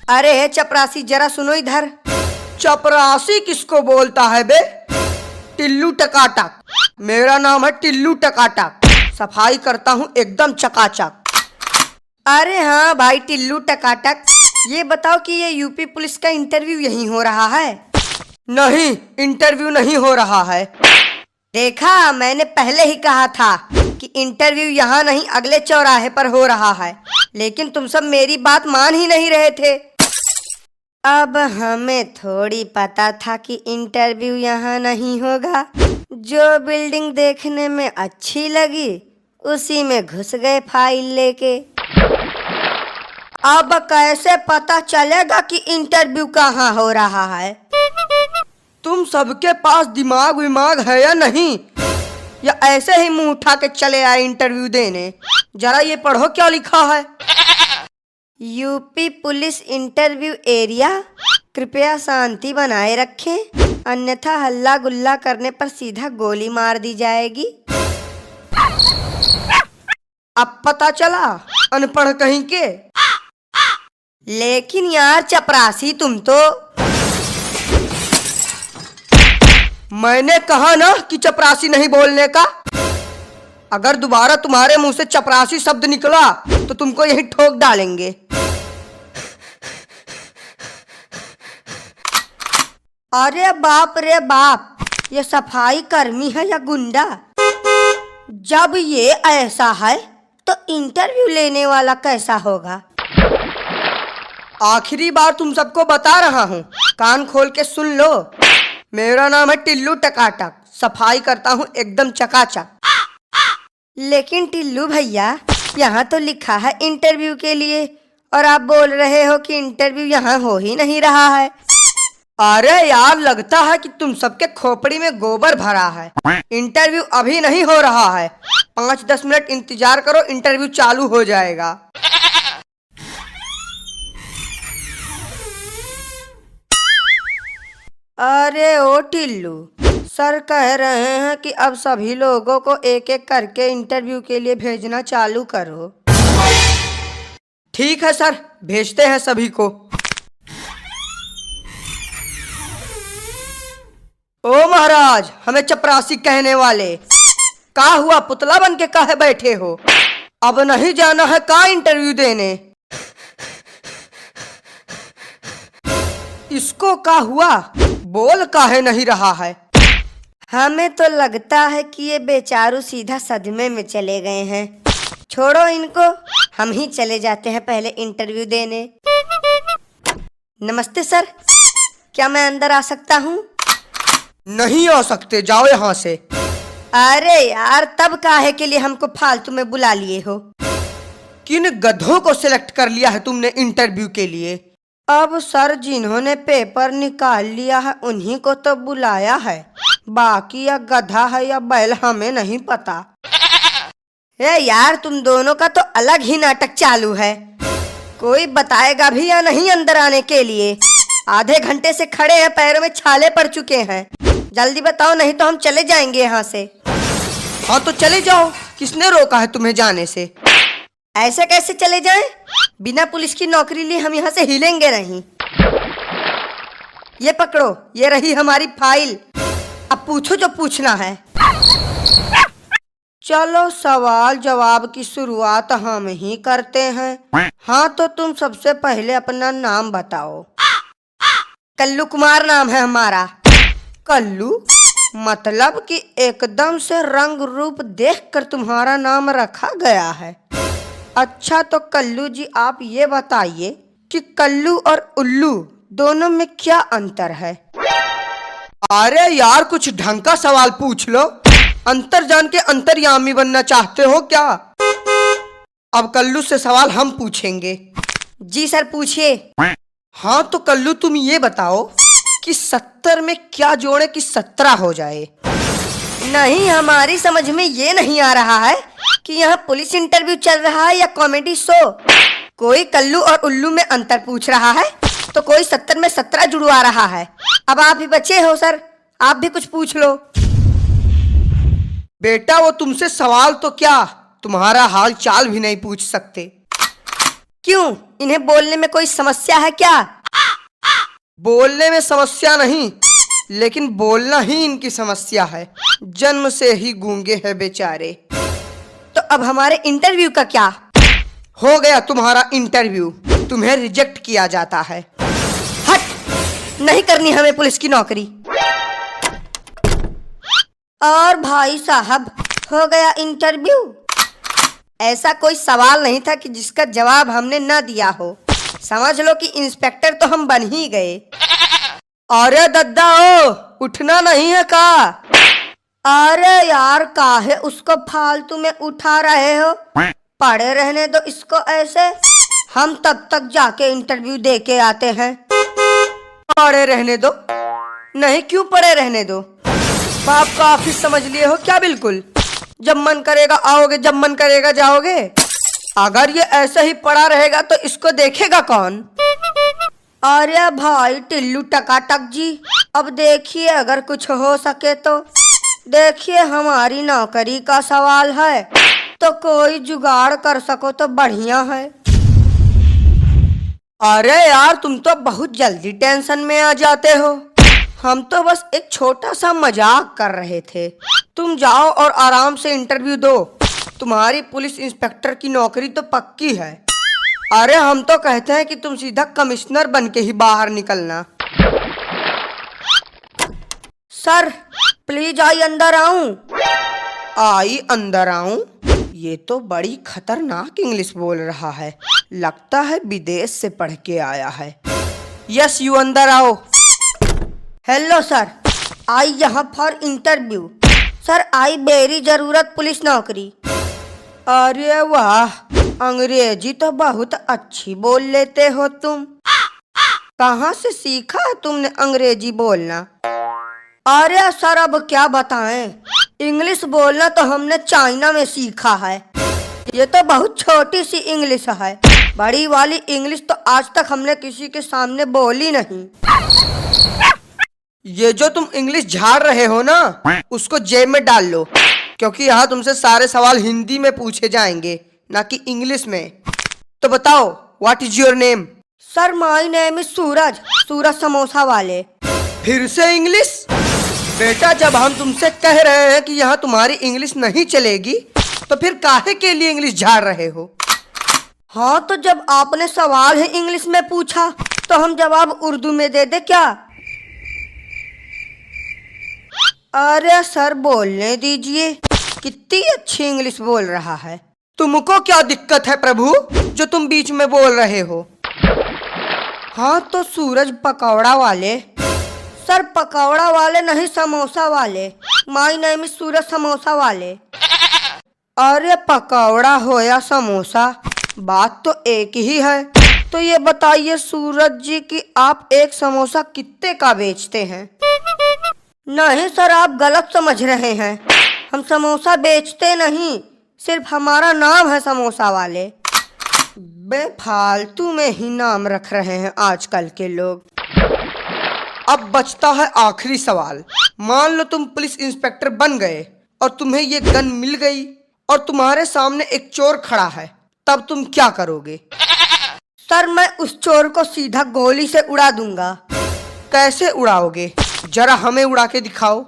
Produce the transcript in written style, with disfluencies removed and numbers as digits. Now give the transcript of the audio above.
अरे चपरासी जरा सुनो इधर। चपरासी किसको बोलता है बे? टिल्लू टकाटक। मेरा नाम है टिल्लू टकाटक। सफाई करता हूँ एकदम चकाचक। अरे हाँ भाई टिल्लू टकाटक, ये बताओ कि ये यूपी पुलिस का इंटरव्यू यहीं हो रहा है? नहीं, इंटरव्यू नहीं हो रहा है। देखा, मैंने पहले ही कहा था कि इंटरव्यू यहाँ नहीं अगले चौराहे पर हो रहा है, लेकिन तुम सब मेरी बात मान ही नहीं रहे थे। अब हमें थोड़ी पता था कि इंटरव्यू यहाँ नहीं होगा। जो बिल्डिंग देखने में अच्छी लगी उसी में घुस गए फाइल लेके। अब कैसे पता चलेगा कि इंटरव्यू कहाँ हो रहा है? तुम सबके पास दिमाग विमाग है या नहीं, या ऐसे ही मुंह उठा के चले आए इंटरव्यू देने? जरा ये पढ़ो क्या लिखा है। यूपी पुलिस इंटरव्यू एरिया, कृपया शांति बनाए रखें, अन्यथा हल्ला गुल्ला करने पर सीधा गोली मार दी जाएगी। अब पता चला, अनपढ़ कहीं के। लेकिन यार चपरासी तुम तो। मैंने कहा ना कि चपरासी नहीं बोलने का। अगर दोबारा तुम्हारे मुंह से चपरासी शब्द निकला तो तुमको यही ठोक डालेंगे। अरे बाप रे बाप, ये सफाई कर्मी है या गुंडा? जब ये ऐसा है तो इंटरव्यू लेने वाला कैसा होगा? आखिरी बार तुम सबको बता रहा हूँ, कान खोल के सुन लो। मेरा नाम है टिल्लू टकाटक, सफाई करता हूँ एकदम चकाचक। लेकिन टिल्लू भैया, यहाँ तो लिखा है इंटरव्यू के लिए, और आप बोल रहे हो कि इंटरव्यू यहाँ हो ही नहीं रहा है। अरे यार, लगता है कि तुम सबके खोपड़ी में गोबर भरा है। इंटरव्यू अभी नहीं हो रहा है, 5-10 मिनट इंतजार करो, इंटरव्यू चालू हो जाएगा। अरे ओ टिल्लू, सर कह रहे हैं कि अब सभी लोगों को एक एक करके इंटरव्यू के लिए भेजना चालू करो। ठीक है सर, भेजते हैं सभी को। ओ महाराज, हमें चपरासी कहने वाले, का हुआ? पुतला बन के काहे बैठे हो? अब नहीं जाना है का इंटरव्यू देने? इसको का हुआ? बोल काहे नहीं रहा है? हमें तो लगता है कि ये बेचारू सीधा सदमे में चले गए हैं। छोड़ो इनको, हम ही चले जाते हैं पहले इंटरव्यू देने। नमस्ते सर, क्या मैं अंदर आ सकता हूँ? नहीं आ सकते, जाओ यहाँ से। अरे यार, तब काहे के लिए हमको फालतू में बुला लिए हो? किन गधों को सिलेक्ट कर लिया है तुमने इंटरव्यू के लिए? अब सर, जिन्होंने पेपर निकाल लिया है उन्हीं को तो बुलाया है, बाकी या गधा है या बैल हमें नहीं पता। ए यार, तुम दोनों का तो अलग ही नाटक चालू है। कोई बताएगा भी या नहीं अंदर आने के लिए? आधे घंटे से खड़े हैं, पैरों में छाले पड़ चुके हैं। जल्दी बताओ, नहीं तो हम चले जाएंगे यहाँ से। हाँ तो चले जाओ, किसने रोका है तुम्हें जाने से? ऐसे कैसे चले जाएं? बिना पुलिस की नौकरी लिए हम यहाँ से हिलेंगे नहीं। ये पकड़ो, ये रही हमारी फाइल, अब पूछो जो पूछना है। चलो सवाल जवाब की शुरुआत हम ही करते हैं। हाँ तो तुम सबसे पहले अपना नाम बताओ। कल्लू कुमार नाम है हमारा। कल्लू मतलब कि एकदम से रंग रूप देखकर तुम्हारा नाम रखा गया है। अच्छा तो कल्लू जी, आप ये बताइए कि कल्लू और उल्लू दोनों में क्या अंतर है? अरे यार, कुछ ढंग का सवाल पूछ लो। अंतर जान के अंतर्यामी बनना चाहते हो क्या? अब कल्लू से सवाल हम पूछेंगे। जी सर, पूछिए। हाँ तो कल्लू, तुम ये बताओ कि 70 में क्या जोड़े कि 17 हो जाए? नहीं, हमारी समझ में ये नहीं आ रहा है कि यहाँ पुलिस इंटरव्यू चल रहा है या कॉमेडी शो। कोई कल्लू और उल्लू में अंतर पूछ रहा है तो कोई 70 में 17 जुड़वा रहा है। अब आप ही बचे हो सर, आप भी कुछ पूछ लो। बेटा, वो तुमसे सवाल तो क्या, तुम्हारा हाल चाल भी नहीं पूछ सकते। क्यों, इन्हें बोलने में कोई समस्या है क्या? बोलने में समस्या नहीं, लेकिन बोलना ही इनकी समस्या है। जन्म से ही गूंगे हैं बेचारे। तो अब हमारे इंटरव्यू का क्या? हो गया तुम्हारा इंटरव्यू, तुम्हें रिजेक्ट किया जाता है। हट, नहीं करनी हमें पुलिस की नौकरी। और भाई साहब, हो गया इंटरव्यू। ऐसा कोई सवाल नहीं था कि जिसका जवाब हमने न दिया हो। समझ लो कि इंस्पेक्टर तो हम बन ही गए। अरे दद्दा ओ, उठना नहीं है का? अरे यार, काहे उसको फालतू में उठा रहे हो? पड़े रहने दो इसको ऐसे, हम तब तक जाके इंटरव्यू दे के आते हैं। पड़े रहने दो? नहीं, क्यों पड़े रहने दो? बाप का ऑफिस समझ लिए हो क्या? बिल्कुल, जब मन करेगा आओगे, जब मन करेगा जाओगे। अगर ये ऐसा ही पड़ा रहेगा तो इसको देखेगा कौन? अरे भाई टिल्लू टकाटक जी, अब देखिए अगर कुछ हो सके तो। देखिए, हमारी नौकरी का सवाल है, तो कोई जुगाड़ कर सको तो बढ़िया है। अरे यार, तुम तो बहुत जल्दी टेंशन में आ जाते हो। हम तो बस एक छोटा सा मजाक कर रहे थे। तुम जाओ और आराम से इंटरव्यू दो। तुम्हारी पुलिस इंस्पेक्टर की नौकरी तो पक्की है। अरे हम तो कहते हैं कि तुम सीधा कमिश्नर बन के ही बाहर निकलना। सर प्लीज आई अंदर आऊं? आई अंदर आऊं? ये तो बड़ी खतरनाक इंग्लिश बोल रहा है। लगता है विदेश से पढ़ के आया है। यस, यू अंदर आओ। हेलो सर, आई यहाँ for interview. Sir I very जरूरत पुलिस नौकरी। अरे वाह, अंग्रेजी तो बहुत अच्छी बोल लेते हो तुम। कहाँ से सीखा है तुमने अंग्रेजी बोलना? अरे सर, अब क्या बताएं, इंग्लिश बोलना तो हमने चाइना में सीखा है। ये तो बहुत छोटी सी इंग्लिश है, बड़ी वाली इंग्लिश तो आज तक हमने किसी के सामने बोली नहीं। ये जो तुम इंग्लिश झाड़ रहे हो ना, उसको जेब में डाल लो, क्योंकि यहाँ तुमसे सारे सवाल हिंदी में पूछे जाएंगे, ना कि इंग्लिश में। तो बताओ, what is your name? Sir my name is Suraj, Suraj samosa वाले। फिर से इंग्लिश? बेटा, जब हम तुमसे कह रहे हैं कि यहाँ तुम्हारी इंग्लिश नहीं चलेगी, तो फिर काहे के लिए इंग्लिश झाड़ रहे हो? हाँ, तो जब आपने सवाल ही इंग्लिश में पूछा तो हम जवाब उर्दू में दे दे क्या? अरे सर बोलने दीजिए, कितनी अच्छी इंग्लिश बोल रहा है। तुमको क्या दिक्कत है प्रभु, जो तुम बीच में बोल रहे हो? हाँ तो सूरज पकौड़ा वाले। सर पकौड़ा वाले नहीं, समोसा वाले। माय नेम इज सूरज समोसा वाले। अरे पकौड़ा हो या समोसा, बात तो एक ही है। तो ये बताइए सूरज जी कि आप एक समोसा कितने का बेचते हैं? नहीं सर, आप गलत समझ रहे हैं। हम समोसा बेचते नहीं, सिर्फ हमारा नाम है समोसा वाले। बेफालतू में ही नाम रख रहे हैं आजकल के लोग। अब बचता है आखिरी सवाल। मान लो तुम पुलिस इंस्पेक्टर बन गए और तुम्हें ये गन मिल गई और तुम्हारे सामने एक चोर खड़ा है, तब तुम क्या करोगे? सर मैं उस चोर को सीधा गोली से उड़ा दूंगा। कैसे उड़ाओगे? जरा हमें उड़ा के दिखाओ।